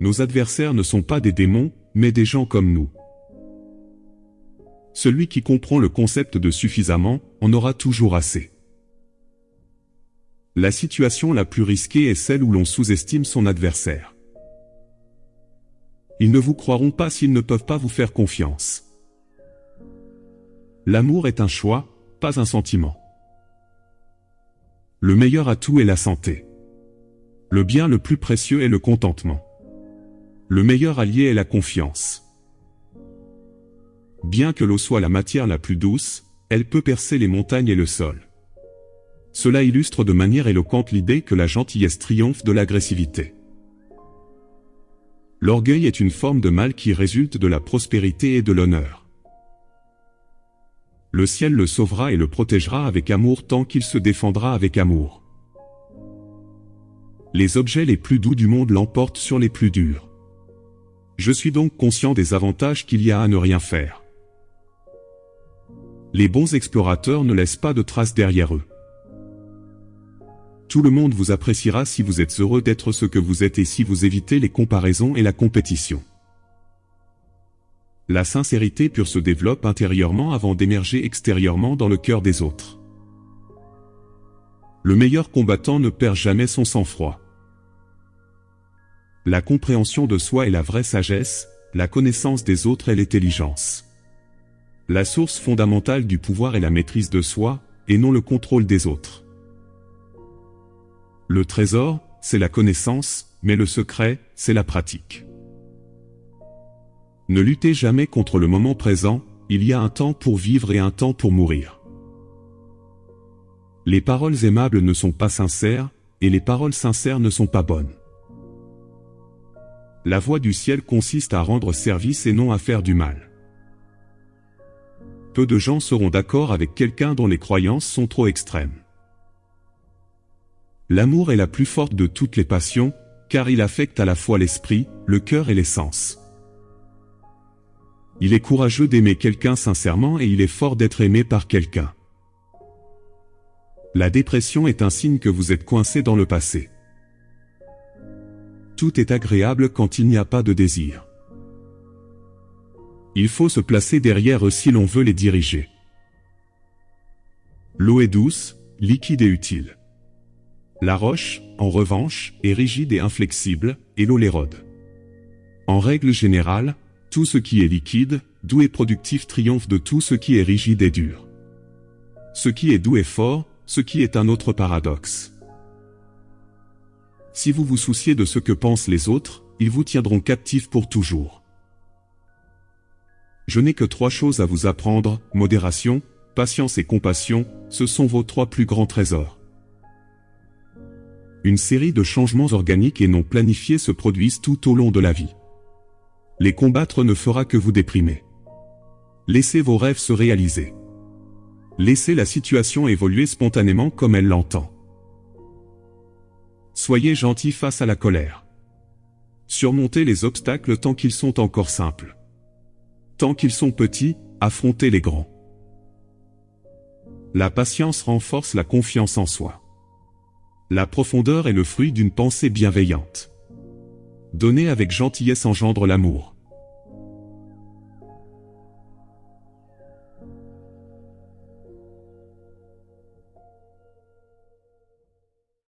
Nos adversaires ne sont pas des démons, mais des gens comme nous. Celui qui comprend le concept de suffisamment, en aura toujours assez. La situation la plus risquée est celle où l'on sous-estime son adversaire. Ils ne vous croiront pas s'ils ne peuvent pas vous faire confiance. L'amour est un choix, pas un sentiment. Le meilleur atout est la santé. Le bien le plus précieux est le contentement. Le meilleur allié est la confiance. Bien que l'eau soit la matière la plus douce, elle peut percer les montagnes et le sol. Cela illustre de manière éloquente l'idée que la gentillesse triomphe de l'agressivité. L'orgueil est une forme de mal qui résulte de la prospérité et de l'honneur. Le ciel le sauvera et le protégera avec amour tant qu'il se défendra avec amour. Les objets les plus doux du monde l'emportent sur les plus durs. Je suis donc conscient des avantages qu'il y a à ne rien faire. Les bons explorateurs ne laissent pas de traces derrière eux. Tout le monde vous appréciera si vous êtes heureux d'être ce que vous êtes et si vous évitez les comparaisons et la compétition. La sincérité pure se développe intérieurement avant d'émerger extérieurement dans le cœur des autres. Le meilleur combattant ne perd jamais son sang-froid. La compréhension de soi est la vraie sagesse, la connaissance des autres est l'intelligence. La source fondamentale du pouvoir est la maîtrise de soi, et non le contrôle des autres. Le trésor, c'est la connaissance, mais le secret, c'est la pratique. Ne luttez jamais contre le moment présent, il y a un temps pour vivre et un temps pour mourir. Les paroles aimables ne sont pas sincères, et les paroles sincères ne sont pas bonnes. La voie du ciel consiste à rendre service et non à faire du mal. Peu de gens seront d'accord avec quelqu'un dont les croyances sont trop extrêmes. L'amour est la plus forte de toutes les passions, car il affecte à la fois l'esprit, le cœur et les sens. Il est courageux d'aimer quelqu'un sincèrement et il est fort d'être aimé par quelqu'un. La dépression est un signe que vous êtes coincé dans le passé. Tout est agréable quand il n'y a pas de désir. Il faut se placer derrière eux si l'on veut les diriger. L'eau est douce, liquide et utile. La roche, en revanche, est rigide et inflexible, et l'eau l'érode. En règle générale, tout ce qui est liquide, doux et productif triomphe de tout ce qui est rigide et dur. Ce qui est doux est fort, ce qui est un autre paradoxe. Si vous vous souciez de ce que pensent les autres, ils vous tiendront captifs pour toujours. Je n'ai que 3 choses à vous apprendre, modération, patience et compassion, ce sont vos 3 plus grands trésors. Une série de changements organiques et non planifiés se produisent tout au long de la vie. Les combattre ne fera que vous déprimer. Laissez vos rêves se réaliser. Laissez la situation évoluer spontanément comme elle l'entend. Soyez gentil face à la colère. Surmontez les obstacles tant qu'ils sont encore simples. Tant qu'ils sont petits, affrontez les grands. La patience renforce la confiance en soi. La profondeur est le fruit d'une pensée bienveillante. Donner avec gentillesse engendre l'amour.